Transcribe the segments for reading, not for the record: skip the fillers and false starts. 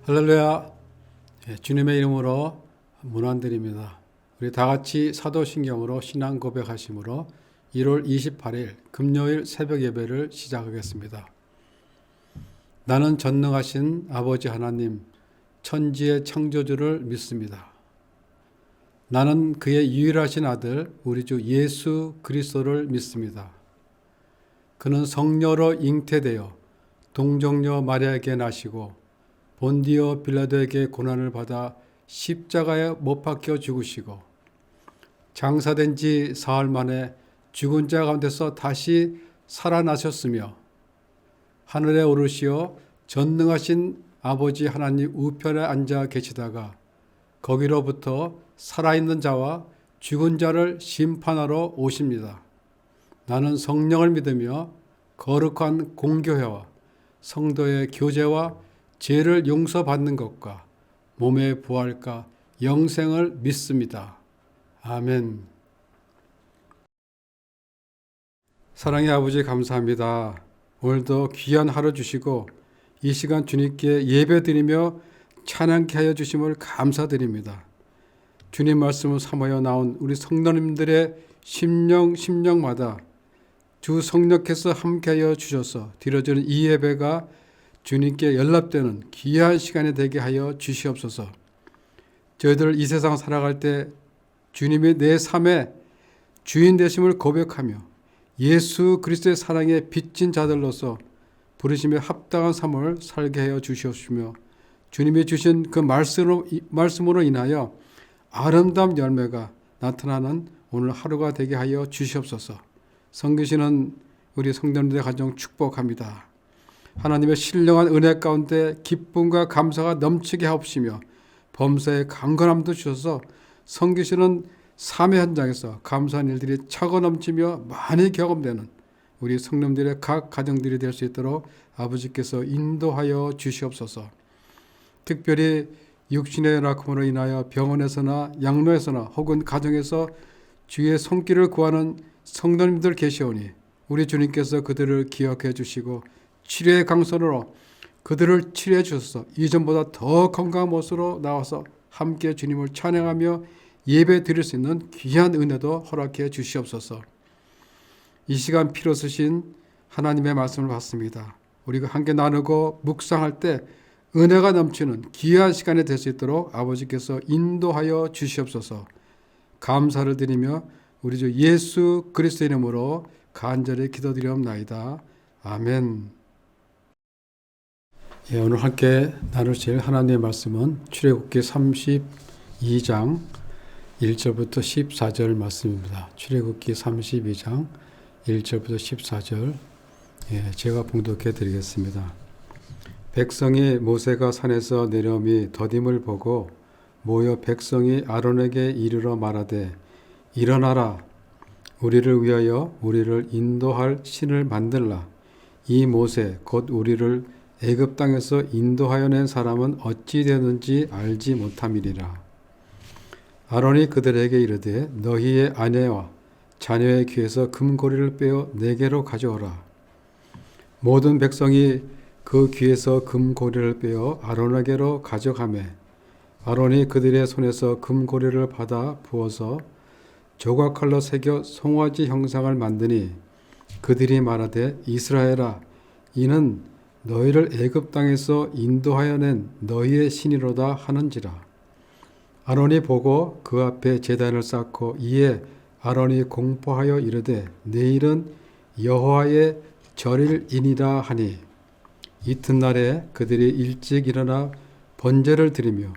할렐루야. 주님의 이름으로 문안드립니다. 우리 다 같이 사도신경으로 신앙 고백하심으로 1월 28일 금요일 새벽 예배를 시작하겠습니다. 나는 전능하신 아버지 하나님, 천지의 창조주를 믿습니다. 나는 그의 유일하신 아들 우리 주 예수 그리스도를 믿습니다. 그는 성녀로 잉태되어 동정녀 마리아에게 나시고 본디오 빌라도에게 고난을 받아 십자가에 못 박혀 죽으시고 장사된 지 사흘 만에 죽은 자 가운데서 다시 살아나셨으며 하늘에 오르시어 전능하신 아버지 하나님 우편에 앉아 계시다가 거기로부터 살아있는 자와 죽은 자를 심판하러 오십니다. 나는 성령을 믿으며 거룩한 공교회와 성도의 교제와 죄를 용서받는 것과 몸의 부활과 영생을 믿습니다. 아멘. 사랑의 아버지 감사합니다. 오늘도 귀한 하루 주시고 이 시간 주님께 예배드리며 찬양케 하여 주심을 감사드립니다. 주님 말씀을 삼하여 나온 우리 성도님들의 심령마다 주 성령께서 함께하여 주셔서 드려지는 이 예배가 주님께 연락되는 귀한 시간이 되게 하여 주시옵소서. 저희들 이 세상 살아갈 때 주님이 내 삶의 주인 되심을 고백하며 예수 그리스도의 사랑에 빚진 자들로서 부르심에 합당한 삶을 살게 하여 주시옵시며 주님이 주신 그 말씀으로 인하여 아름다운 열매가 나타나는 오늘 하루가 되게 하여 주시옵소서. 섬기시는 우리 성도님들의 가정 축복합니다. 하나님의 신령한 은혜 가운데 기쁨과 감사가 넘치게 하옵시며 범사의 강건함도 주셔서 섬기시는 삶의 현장에서 감사한 일들이 차고 넘치며 많이 경험되는 우리 성도님들의 각 가정들이 될 수 있도록 아버지께서 인도하여 주시옵소서. 특별히 육신의 연약함으로 인하여 병원에서나 양로에서나 혹은 가정에서 주의 손길을 구하는 성도님들 계시오니 우리 주님께서 그들을 기억해 주시고 치료의 강선으로 그들을 치료해 주셔서 이전보다 더 건강한 모습으로 나와서 함께 주님을 찬양하며 예배 드릴 수 있는 귀한 은혜도 허락해 주시옵소서. 이 시간 필요 쓰신 하나님의 말씀을 받습니다. 우리가 함께 나누고 묵상할 때 은혜가 넘치는 귀한 시간이 될 수 있도록 아버지께서 인도하여 주시옵소서. 감사를 드리며 우리 주 예수 그리스도 이름으로 간절히 기도드리옵나이다. 아멘. 오늘 함께 나누실 하나님의 말씀은 출애굽기 32장 1절부터 14절 말씀입니다. 출애굽기 32장 1절부터 14절 제가 봉독해 드리겠습니다. 백성이 모세가 산에서 내려오미 더딤을 보고 모여 백성이 아론에게 이르러 말하되 일어나라 우리를 위하여 우리를 인도할 신을 만들라. 이 모세 곧 우리를 애굽 땅에서 인도하여 낸 사람은 어찌 되는지 알지 못함이리라. 아론이 그들에게 이르되 너희의 아내와 자녀의 귀에서 금고리를 빼어 내게로 가져오라. 모든 백성이 그 귀에서 금고리를 빼어 아론에게로 가져가매 아론이 그들의 손에서 금고리를 받아 부어서 조각칼로 새겨 송아지 형상을 만드니 그들이 말하되 이스라엘아 이는 너희를 애굽 땅에서 인도하여 낸 너희의 신이로다 하는지라. 아론이 보고 그 앞에 제단을 쌓고 이에 아론이 공포하여 이르되 내일은 여호와의 절일이니라 하니 이튿날에 그들이 일찍 일어나 번제를 드리며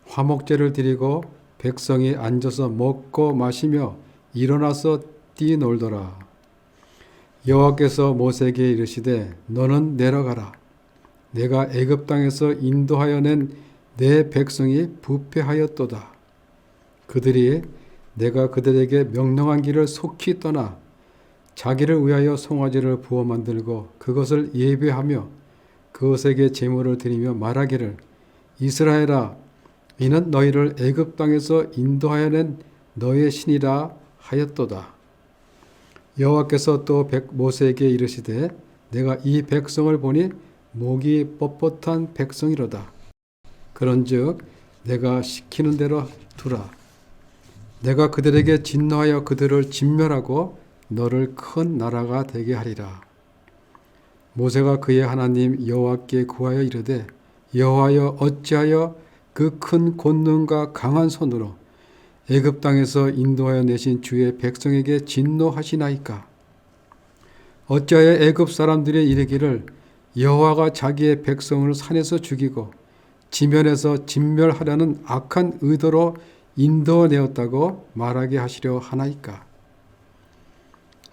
화목제를 드리고 백성이 앉아서 먹고 마시며 일어나서 뛰놀더라. 여호와께서 모세에게 이르시되 너는 내려가라. 내가 애굽 땅에서 인도하여 낸 내 백성이 부패하였도다. 그들이 내가 그들에게 명령한 길을 속히 떠나 자기를 위하여 송아지를 부어 만들고 그것을 예배하며 그것에게 제물을 드리며 말하기를 이스라엘아 이는 너희를 애굽 땅에서 인도하여 낸 너의 신이라 하였도다. 여호와께서 또 모세에게 이르시되 내가 이 백성을 보니 목이 뻣뻣한 백성이로다. 그런즉 내가 시키는 대로 두라. 내가 그들에게 진노하여 그들을 진멸하고 너를 큰 나라가 되게 하리라. 모세가 그의 하나님 여호와께 구하여 이르되 여호와여 어찌하여 그 큰 권능과 강한 손으로 애굽 땅에서 인도하여 내신 주의 백성에게 진노하시나이까? 어찌하여 애굽 사람들이 이르기를 여호와가 자기의 백성을 산에서 죽이고 지면에서 진멸하려는 악한 의도로 인도내었다고 말하게 하시려 하나이까?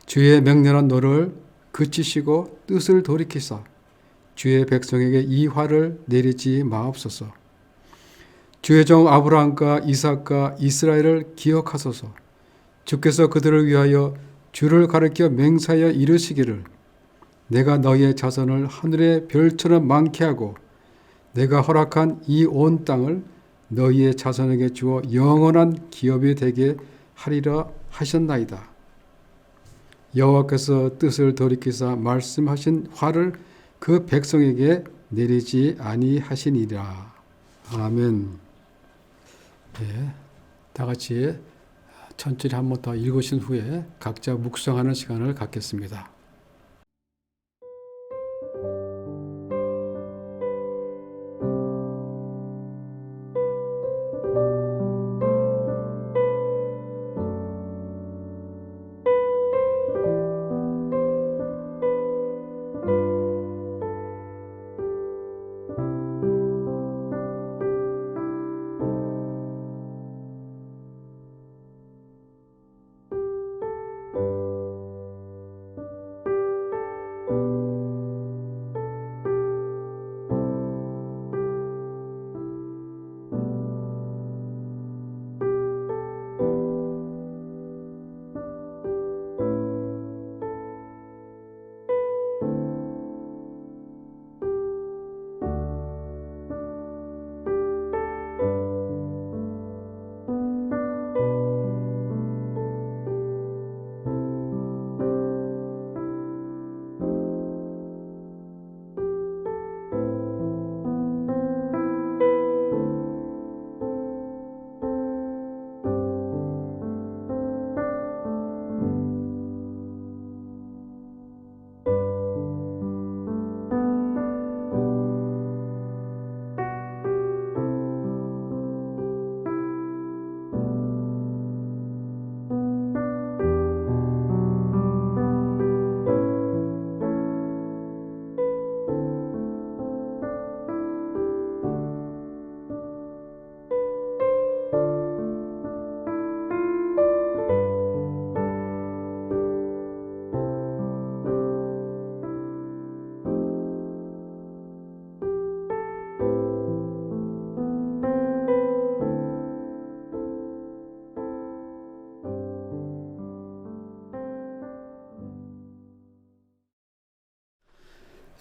주의 명령한 노를 그치시고 뜻을 돌이키사 주의 백성에게 이 화를 내리지 마옵소서. 주의 종 아브라함과 이삭과 이스라엘을 기억하소서. 주께서 그들을 위하여 주를 가리켜 맹세하여 이르시기를 내가 너희의 자손을 하늘의 별처럼 많게 하고 내가 허락한 이 온 땅을 너희의 자손에게 주어 영원한 기업이 되게 하리라 하셨나이다. 여호와께서 뜻을 돌이키사 말씀하신 화를 그 백성에게 내리지 아니하시니라. 아멘. 예, 다 같이 천천히 한 번 더 읽으신 후에 각자 묵상하는 시간을 갖겠습니다.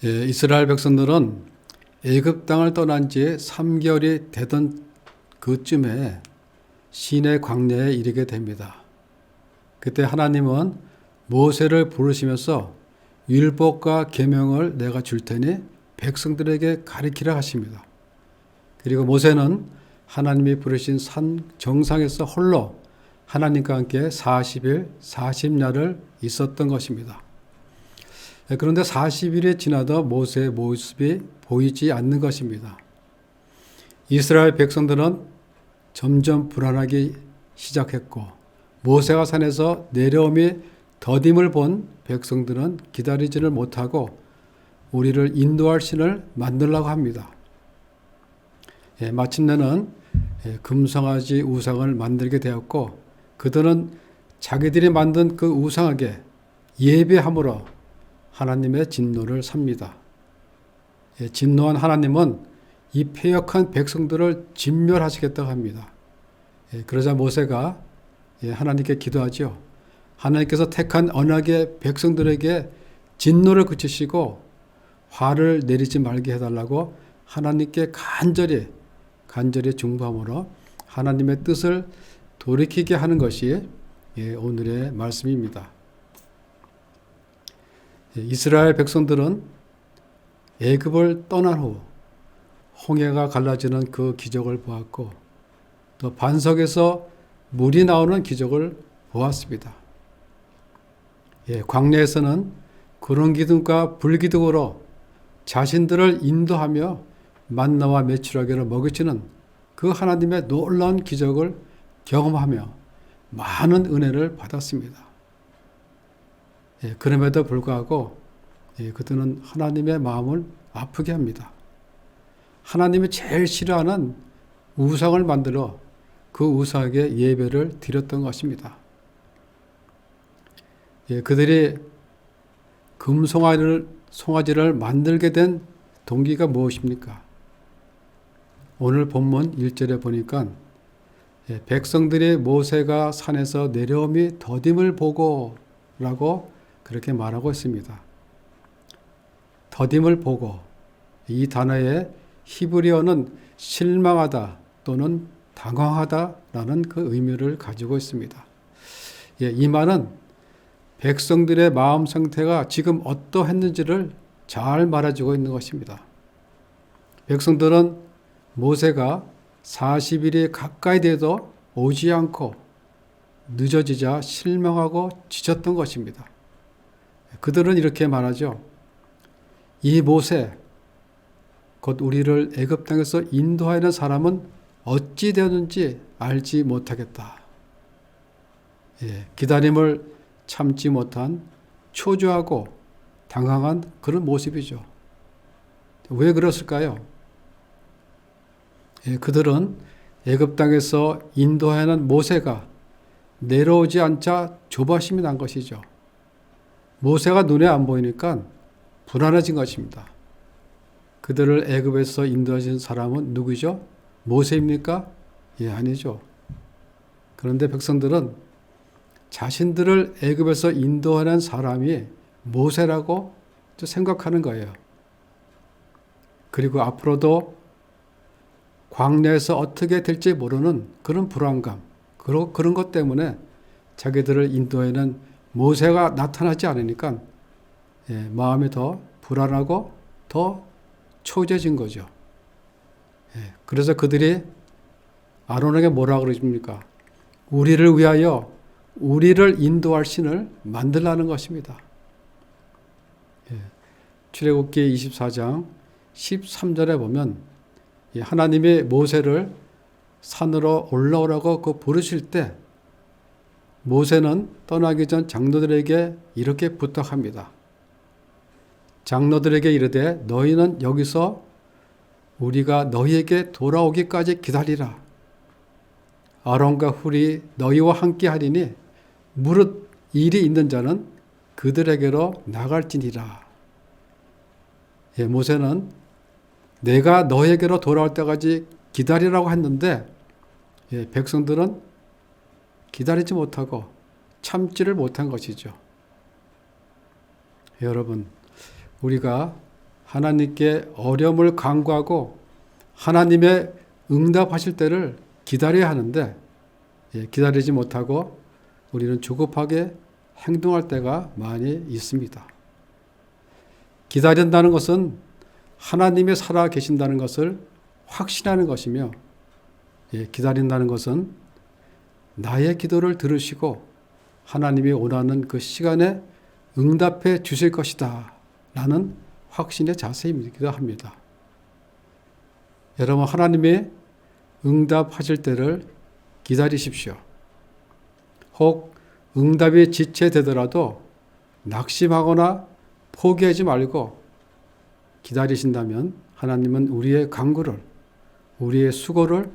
예, 이스라엘 백성들은 애굽 땅을 떠난 지 3개월이 되던 그쯤에 시내 광야에 이르게 됩니다. 그때 하나님은 모세를 부르시면서 율법과 계명을 내가 줄 테니 백성들에게 가르치라 하십니다. 그리고 모세는 하나님이 부르신 산 정상에서 홀로 하나님과 함께 40일 40야를 있었던 것입니다. 그런데 40일이 지나도 모세의 모습이 보이지 않는 것입니다. 이스라엘 백성들은 점점 불안하기 시작했고 모세가 산에서 내려옴이 더딤을 본 백성들은 기다리지를 못하고 우리를 인도할 신을 만들려고 합니다. 마침내는 금송아지 우상을 만들게 되었고 그들은 자기들이 만든 그 우상에게 예배함으로 하나님의 진노를 삽니다. 진노한 하나님은 이 패역한 백성들을 진멸하시겠다고 합니다. 그러자 모세가 하나님께 기도하죠. 하나님께서 택한 언약의 백성들에게 진노를 그치시고 화를 내리지 말게 해달라고 하나님께 간절히 중보함으로 하나님의 뜻을 돌이키게 하는 것이 오늘의 말씀입니다. 이스라엘 백성들은 애굽을 떠난 후 홍해가 갈라지는 그 기적을 보았고 또 반석에서 물이 나오는 기적을 보았습니다. 광야에서는 구름 기둥과 불 기둥으로 자신들을 인도하며 만나와 메추라기를 먹이시는 그 하나님의 놀라운 기적을 경험하며 많은 은혜를 받았습니다. 그럼에도 불구하고 그들은 하나님의 마음을 아프게 합니다. 하나님이 제일 싫어하는 우상을 만들어 그 우상에게 예배를 드렸던 것입니다. 그들이 금송아지를 만들게 된 동기가 무엇입니까? 오늘 본문 1절에 보니까 백성들이 모세가 산에서 내려옴이 더딤을 보고 라고 그렇게 말하고 있습니다. 더딤을 보고, 이 단어의 히브리어는 실망하다 또는 당황하다라는 그 의미를 가지고 있습니다. 이 말은 백성들의 마음 상태가 지금 어떠했는지를 잘 말해주고 있는 것입니다. 백성들은 모세가 40일이 가까이 돼도 오지 않고 늦어지자 실망하고 지쳤던 것입니다. 그들은 이렇게 말하죠. 이 모세, 곧 우리를 애굽 땅에서 인도하는 사람은 어찌 되었는지 알지 못하겠다. 기다림을 참지 못한 초조하고 당황한 그런 모습이죠. 왜 그랬을까요? 그들은 애굽 땅에서 인도하는 모세가 내려오지 않자 조바심이 난 것이죠. 모세가 눈에 안 보이니까 불안해진 것입니다. 그들을 애굽에서 인도하신 사람은 누구죠? 모세입니까? 아니죠. 그런데 백성들은 자신들을 애굽에서 인도하는 사람이 모세라고 생각하는 거예요. 그리고 앞으로도 광야에서 어떻게 될지 모르는 그런 불안감, 그런 것 때문에 자기들을 인도하는 모세가 나타나지 않으니까 마음이 더 불안하고 더 초조해진 거죠. 그래서 그들이 아론에게 뭐라고 그러십니까? 우리를 위하여 우리를 인도할 신을 만들라는 것입니다. 출애굽기 24장 13절에 보면 하나님이 모세를 산으로 올라오라고 부르실 때 모세는 떠나기 전 장로들에게 이렇게 부탁합니다. 장로들에게 이르되 너희는 여기서 우리가 너희에게 돌아오기까지 기다리라. 아론과 훌이 너희와 함께 하리니 무릇 일이 있는 자는 그들에게로 나갈지니라. 모세는 내가 너에게로 돌아올 때까지 기다리라고 했는데 백성들은 기다리지 못하고 참지를 못한 것이죠. 여러분, 우리가 하나님께 어려움을 간구하고 하나님의 응답하실 때를 기다려야 하는데 기다리지 못하고 우리는 조급하게 행동할 때가 많이 있습니다. 기다린다는 것은 하나님이 살아 계신다는 것을 확신하는 것이며 기다린다는 것은 나의 기도를 들으시고 하나님이 원하는 그 시간에 응답해 주실 것이다 라는 확신의 자세이기도 합니다. 여러분, 하나님이 응답하실 때를 기다리십시오. 혹 응답이 지체되더라도 낙심하거나 포기하지 말고 기다리신다면 하나님은 우리의 간구를, 우리의 수고를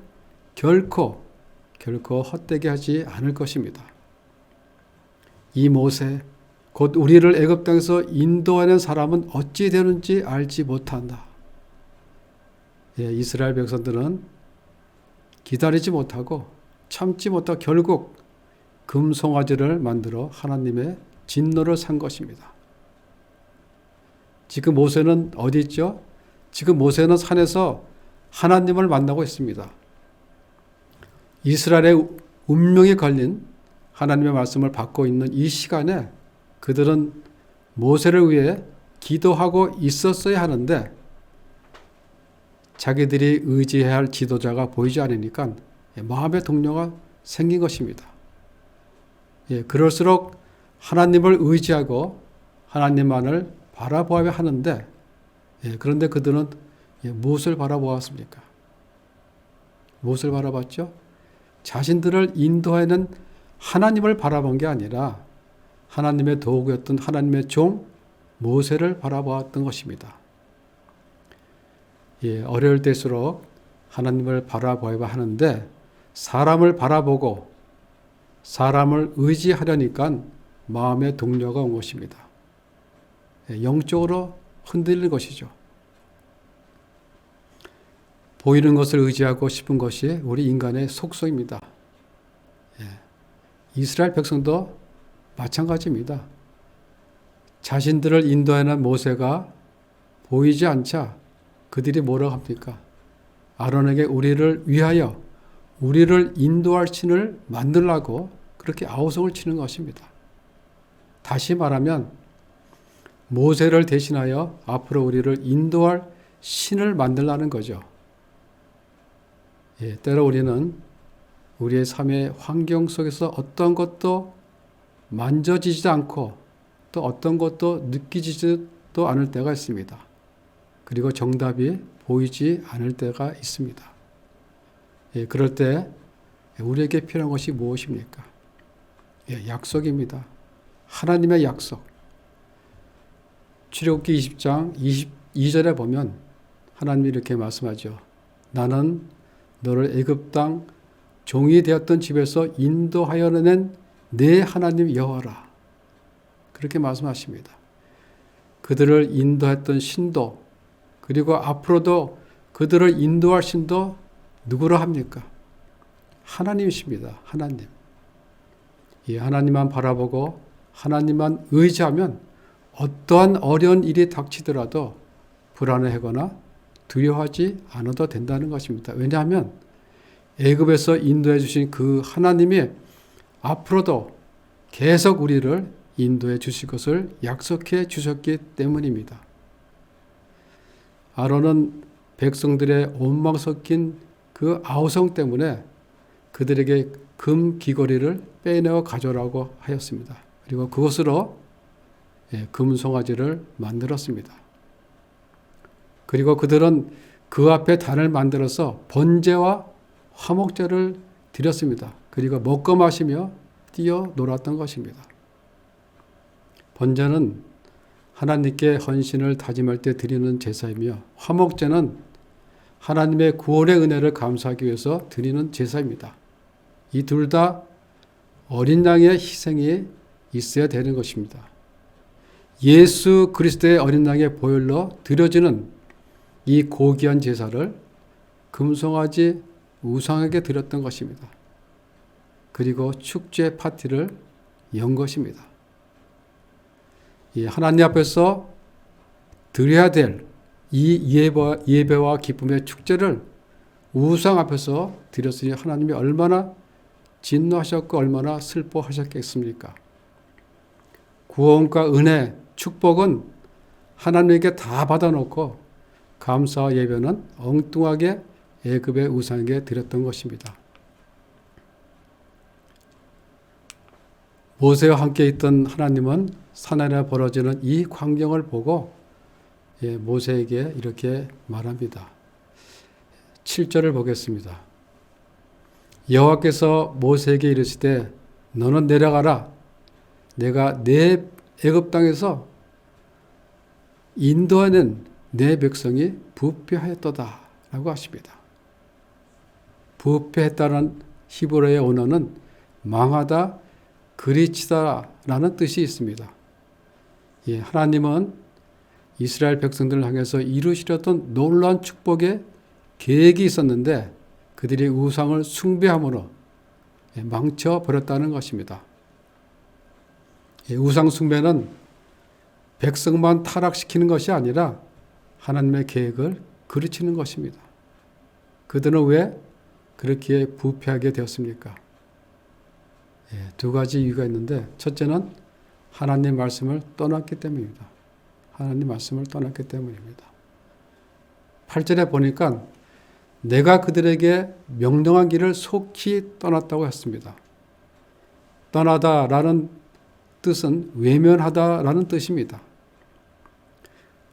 결코 헛되게 하지 않을 것입니다. 이 모세, 곧 우리를 애굽 땅에서 인도하는 사람은 어찌 되는지 알지 못한다. 이스라엘 백성들은 기다리지 못하고 참지 못하고 결국 금송아지를 만들어 하나님의 진노를 산 것입니다. 지금 모세는 어디 있죠? 지금 모세는 산에서 하나님을 만나고 있습니다. 이스라엘의 운명이 걸린 하나님의 말씀을 받고 있는 이 시간에 그들은 모세를 위해 기도하고 있었어야 하는데 자기들이 의지해야 할 지도자가 보이지 않으니까 마음의 동료가 생긴 것입니다. 그럴수록 하나님을 의지하고 하나님만을 바라보아야 하는데, 그런데 그들은 무엇을 바라보았습니까? 무엇을 바라봤죠? 자신들을 인도하는 하나님을 바라본 게 아니라 하나님의 도구였던 하나님의 종 모세를 바라보았던 것입니다. 어려울 때일수록 하나님을 바라보아야 하는데 사람을 바라보고 사람을 의지하려니까 마음의 동료가 온 것입니다. 영적으로 흔들리는 것이죠. 보이는 것을 의지하고 싶은 것이 우리 인간의 속성입니다. 이스라엘 백성도 마찬가지입니다. 자신들을 인도하는 모세가 보이지 않자 그들이 뭐라고 합니까? 아론에게 우리를 위하여 우리를 인도할 신을 만들라고 그렇게 아우성을 치는 것입니다. 다시 말하면 모세를 대신하여 앞으로 우리를 인도할 신을 만들라는 거죠. 때로 우리는 우리의 삶의 환경 속에서 어떤 것도 만져지지도 않고 또 어떤 것도 느끼지도 않을 때가 있습니다. 그리고 정답이 보이지 않을 때가 있습니다. 그럴 때 우리에게 필요한 것이 무엇입니까? 약속입니다. 하나님의 약속. 출애굽기 20장 22절에 보면 하나님이 이렇게 말씀하죠. 나는 너를 애굽 땅 종이 되었던 집에서 인도하여 낸 내 하나님 여호와라. 그렇게 말씀하십니다. 그들을 인도했던 신도 그리고 앞으로도 그들을 인도할 신도 누구라 합니까? 하나님이십니다. 하나님. 이 하나님만 바라보고 하나님만 의지하면 어떠한 어려운 일이 닥치더라도 불안해하거나 두려워하지 않아도 된다는 것입니다. 왜냐하면 애굽에서 인도해 주신 그 하나님이 앞으로도 계속 우리를 인도해 주실 것을 약속해 주셨기 때문입니다. 아론은 백성들의 원망 섞인 그 아우성 때문에 그들에게 금 귀걸이를 빼내어 가져오라고 하였습니다. 그리고 그것으로 금송아지를 만들었습니다. 그리고 그들은 그 앞에 단을 만들어서 번제와 화목제를 드렸습니다. 그리고 먹고 마시며 뛰어 놀았던 것입니다. 번제는 하나님께 헌신을 다짐할 때 드리는 제사이며 화목제는 하나님의 구원의 은혜를 감사하기 위해서 드리는 제사입니다. 이 둘 다 어린 양의 희생이 있어야 되는 것입니다. 예수 그리스도의 어린 양의 보혈로 드려지는 이 고귀한 제사를 금송아지 우상에게 드렸던 것입니다. 그리고 축제 파티를 연 것입니다. 이 하나님 앞에서 드려야 될 이 예배와 기쁨의 축제를 우상 앞에서 드렸으니 하나님이 얼마나 진노하셨고 얼마나 슬퍼하셨겠습니까? 구원과 은혜, 축복은 하나님에게 다 받아놓고 감사와 예배는 엉뚱하게 애굽의 우상에게 드렸던 것입니다. 모세와 함께 있던 하나님은 산 아래 벌어지는 이 광경을 보고 모세에게 이렇게 말합니다. 7절을 보겠습니다. 여호와께서 모세에게 이르시되 너는 내려가라. 내가 내 애굽 땅에서 인도하는 내 백성이 부패하였도다 라고 하십니다. 부패했다는 히브리어의 언어는 망하다, 그리치다 라는 뜻이 있습니다. 하나님은 이스라엘 백성들을 향해서 이루시려던 놀라운 축복의 계획이 있었는데 그들이 우상을 숭배함으로 망쳐버렸다는 것입니다. 우상 숭배는 백성만 타락시키는 것이 아니라 하나님의 계획을 그르치는 것입니다. 그들은 왜 그렇게 부패하게 되었습니까? 두 가지 이유가 있는데 첫째는 하나님 말씀을 떠났기 때문입니다. 하나님 말씀을 떠났기 때문입니다. 8절에 보니까 내가 그들에게 명령한 길을 속히 떠났다고 했습니다. 떠나다라는 뜻은 외면하다라는 뜻입니다.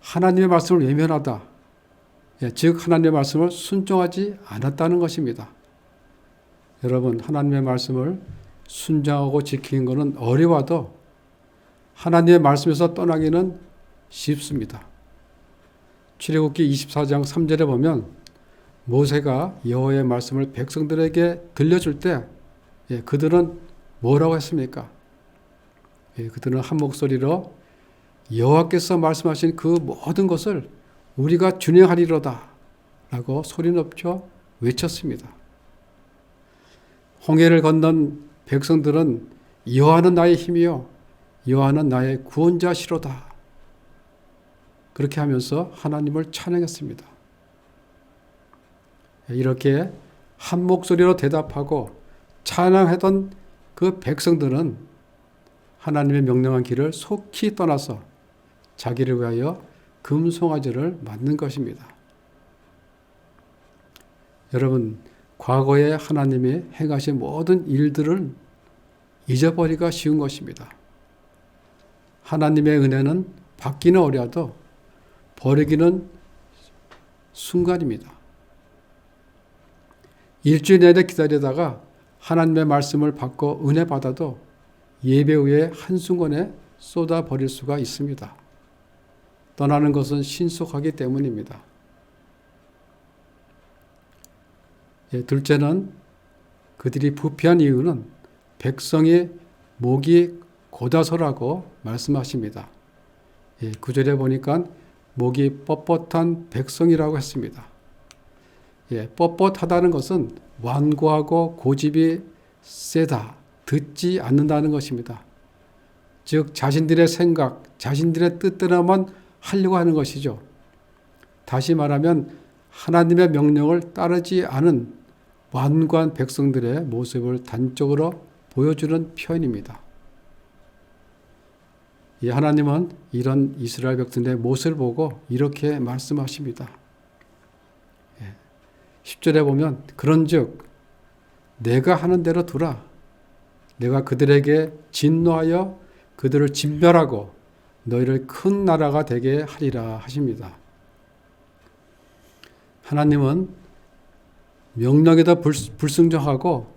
하나님의 말씀을 외면하다, 즉 하나님의 말씀을 순종하지 않았다는 것입니다. 여러분, 하나님의 말씀을 순종하고 지키는 것은 어려워도 하나님의 말씀에서 떠나기는 쉽습니다. 출애굽기 24장 3절에 보면 모세가 여호와의 말씀을 백성들에게 들려줄 때 그들은 뭐라고 했습니까? 그들은 한 목소리로 여호와께서 말씀하신 그 모든 것을 우리가 준행하리로다 라고 소리 높여 외쳤습니다. 홍해를 건넌 백성들은 여호와는 나의 힘이요 여호와는 나의 구원자시로다 그렇게 하면서 하나님을 찬양했습니다. 이렇게 한 목소리로 대답하고 찬양하던 그 백성들은 하나님의 명령한 길을 속히 떠나서 자기를 위하여 금송아지를 만든 것입니다. 여러분, 과거에 하나님이 행하신 모든 일들을 잊어버리기가 쉬운 것입니다. 하나님의 은혜는 받기는 어려도 버리기는 순간입니다. 일주일 내내 기다리다가 하나님의 말씀을 받고 은혜 받아도 예배 후에 한순간에 쏟아버릴 수가 있습니다. 떠나는 것은 신속하기 때문입니다. 둘째는 그들이 부패한 이유는 백성이 목이 고다서라고 말씀하십니다. 9절에 보니까 목이 뻣뻣한 백성이라고 했습니다. 뻣뻣하다는 것은 완고하고 고집이 세다, 듣지 않는다는 것입니다. 즉 자신들의 생각, 자신들의 뜻대로만 하려고 하는 것이죠. 다시 말하면 하나님의 명령을 따르지 않은 완고한 백성들의 모습을 단적으로 보여주는 표현입니다. 하나님은 이런 이스라엘 백성들의 모습을 보고 이렇게 말씀하십니다. 10절에 보면 그런즉 내가 하는 대로 두라. 내가 그들에게 진노하여 그들을 진멸하고 너희를 큰 나라가 되게 하리라 하십니다. 하나님은 명령에도 불순종하고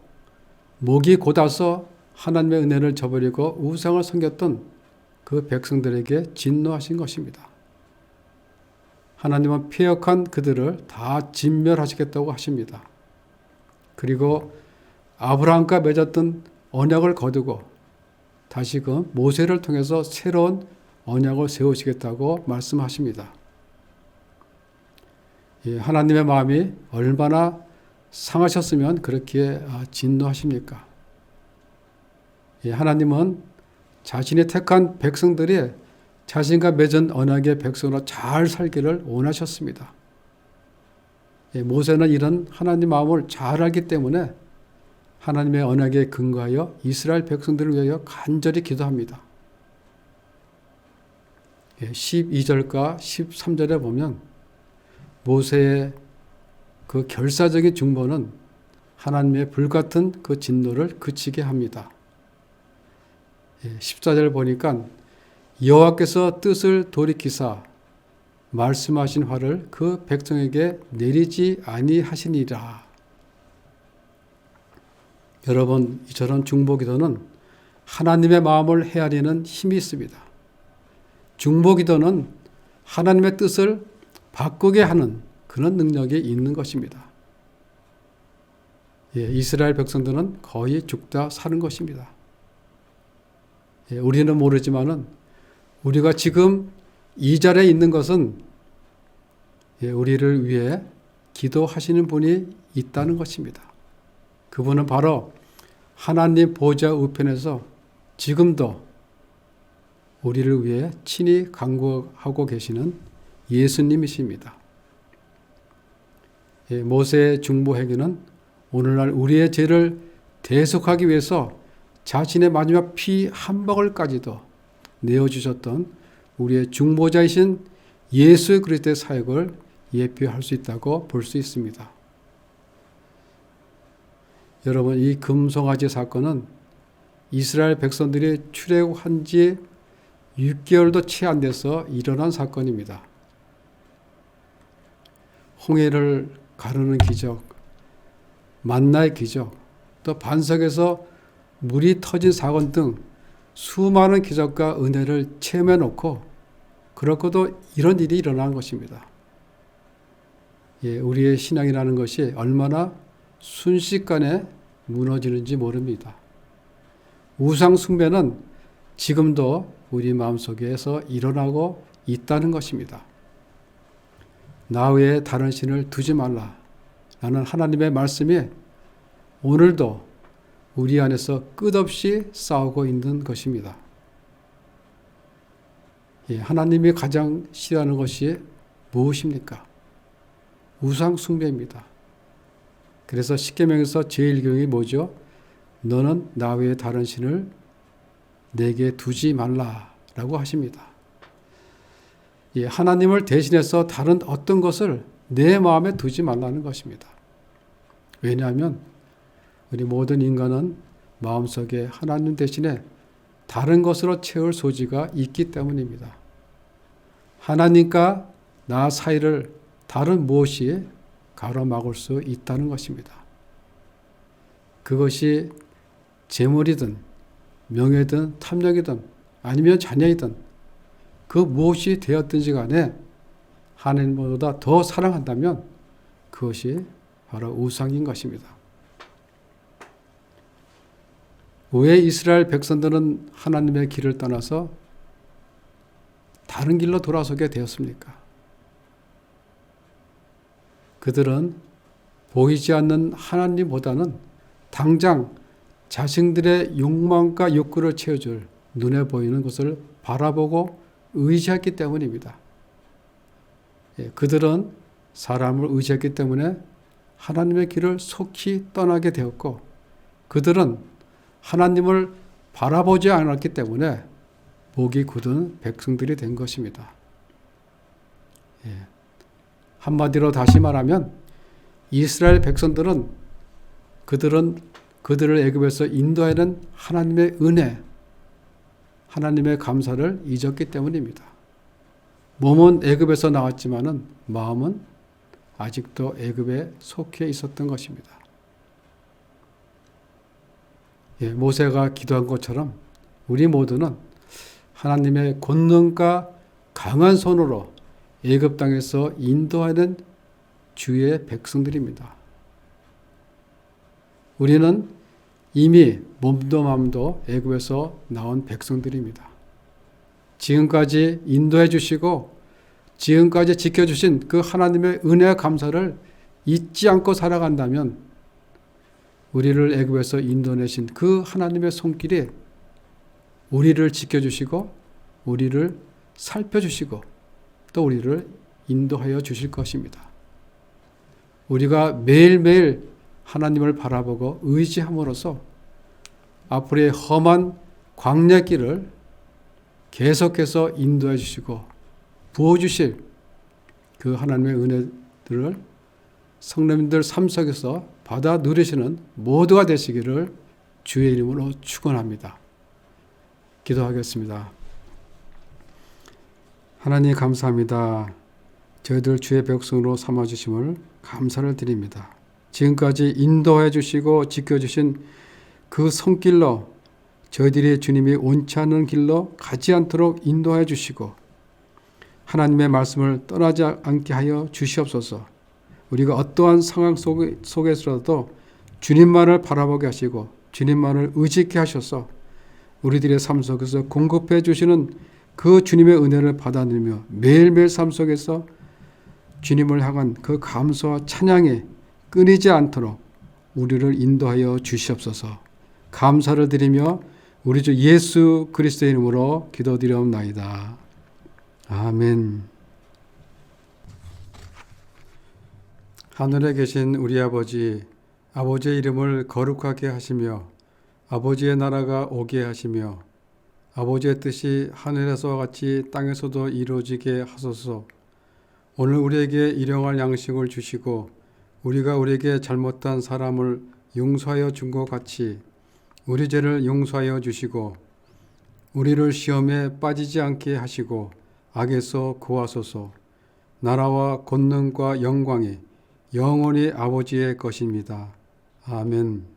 목이 곧아서 하나님의 은혜를 저버리고 우상을 섬겼던 그 백성들에게 진노하신 것입니다. 하나님은 패역한 그들을 다 진멸하시겠다고 하십니다. 그리고 아브라함과 맺었던 언약을 거두고 다시금 모세를 통해서 새로운 언약을 세우시겠다고 말씀하십니다. 하나님의 마음이 얼마나 상하셨으면 그렇게 진노하십니까? 하나님은 자신이 택한 백성들이 자신과 맺은 언약의 백성으로 잘 살기를 원하셨습니다. 모세는 이런 하나님 마음을 잘 알기 때문에 하나님의 언약에 근거하여 이스라엘 백성들을 위하여 간절히 기도합니다. 12절과 13절에 보면 모세의 그 결사적인 중보는 하나님의 불같은 그 진노를 그치게 합니다. 14절 보니까 여호와께서 뜻을 돌이키사 말씀하신 화를 그 백성에게 내리지 아니하시니라. 여러분, 저런 중보기도는 하나님의 마음을 헤아리는 힘이 있습니다. 중보기도는 하나님의 뜻을 바꾸게 하는 그런 능력이 있는 것입니다. 이스라엘 백성들은 거의 죽다 사는 것입니다. 우리는 모르지만은 우리가 지금 이 자리에 있는 것은 우리를 위해 기도하시는 분이 있다는 것입니다. 그분은 바로 하나님 보좌 우편에서 지금도 우리를 위해 친히 간구하고 계시는 예수님이십니다. 모세의 중보 행위는 오늘날 우리의 죄를 대속하기 위해서 자신의 마지막 피 한 방울까지도 내어주셨던 우리의 중보자이신 예수 그리스도의 사역을 예표할 수 있다고 볼 수 있습니다. 여러분, 이 금송아지 사건은 이스라엘 백성들이 출애굽한 지 6개월도 채 안 돼서 일어난 사건입니다. 홍해를 가르는 기적, 만나의 기적, 또 반석에서 물이 터진 사건 등 수많은 기적과 은혜를 체험해 놓고 그렇고도 이런 일이 일어난 것입니다. 우리의 신앙이라는 것이 얼마나 순식간에 무너지는지 모릅니다. 우상 숭배는 지금도 우리 마음속에서 일어나고 있다는 것입니다. 나 외에 다른 신을 두지 말라 라는 하나님의 말씀이 오늘도 우리 안에서 끝없이 싸우고 있는 것입니다. 하나님이 가장 싫어하는 것이 무엇입니까? 우상 숭배입니다. 그래서 십계명에서 제1계명이 뭐죠? 너는 나 외에 다른 신을 내게 두지 말라라고 하십니다. 하나님을 대신해서 다른 어떤 것을 내 마음에 두지 말라는 것입니다. 왜냐하면 우리 모든 인간은 마음속에 하나님 대신에 다른 것으로 채울 소지가 있기 때문입니다. 하나님과 나 사이를 다른 무엇이 가로막을 수 있다는 것입니다. 그것이 재물이든 명예든 탐욕이든 아니면 자녀이든 그 무엇이 되었든지 간에 하나님보다 더 사랑한다면 그것이 바로 우상인 것입니다. 왜 이스라엘 백성들은 하나님의 길을 떠나서 다른 길로 돌아서게 되었습니까? 그들은 보이지 않는 하나님보다는 당장 자신들의 욕망과 욕구를 채워줄 눈에 보이는 것을 바라보고 의지했기 때문입니다. 그들은 사람을 의지했기 때문에 하나님의 길을 속히 떠나게 되었고 그들은 하나님을 바라보지 않았기 때문에 목이 굳은 백성들이 된 것입니다. 한마디로 다시 말하면 이스라엘 백성들은 그들을 애굽에서 인도하는 하나님의 은혜, 하나님의 감사를 잊었기 때문입니다. 몸은 애굽에서 나왔지만은 마음은 아직도 애굽에 속해 있었던 것입니다. 모세가 기도한 것처럼 우리 모두는 하나님의 권능과 강한 손으로 애굽 땅에서 인도하는 주의 백성들입니다. 우리는 이미 몸도 마음도 애굽에서 나온 백성들입니다. 지금까지 인도해 주시고 지금까지 지켜주신 그 하나님의 은혜와 감사를 잊지 않고 살아간다면 우리를 애굽에서 인도내신 그 하나님의 손길이 우리를 지켜주시고 우리를 살펴주시고 또 우리를 인도하여 주실 것입니다. 우리가 매일매일 하나님을 바라보고 의지함으로써 앞으로의 험한 광야길을 계속해서 인도해 주시고 부어주실 그 하나님의 은혜들을 성도님들 삶 속에서 받아 누리시는 모두가 되시기를 주의 이름으로 축원합니다. 기도하겠습니다. 하나님 감사합니다. 저희들 주의 백성으로 삼아주심을 감사를 드립니다. 지금까지 인도해 주시고 지켜주신 그 손길로 저희들이 주님이 원치 않는 길로 가지 않도록 인도해 주시고 하나님의 말씀을 떠나지 않게 하여 주시옵소서. 우리가 어떠한 상황 속에서라도 주님만을 바라보게 하시고 주님만을 의지케 하셔서 우리들의 삶 속에서 공급해 주시는 그 주님의 은혜를 받아 누리며 매일매일 삶 속에서 주님을 향한 그 감사와 찬양이 끊이지 않도록 우리를 인도하여 주시옵소서. 감사를 드리며 우리 주 예수 그리스도의 이름으로 기도드리옵나이다. 아멘. 하늘에 계신 우리 아버지, 아버지의 이름을 거룩하게 하시며 아버지의 나라가 오게 하시며 아버지의 뜻이 하늘에서와 같이 땅에서도 이루어지게 하소서. 오늘 우리에게 일용할 양식을 주시고 우리가 우리에게 잘못한 사람을 용서하여 준 것 같이 우리 죄를 용서하여 주시고 우리를 시험에 빠지지 않게 하시고 악에서 구하소서. 나라와 권능과 영광이 영원히 아버지의 것입니다. 아멘.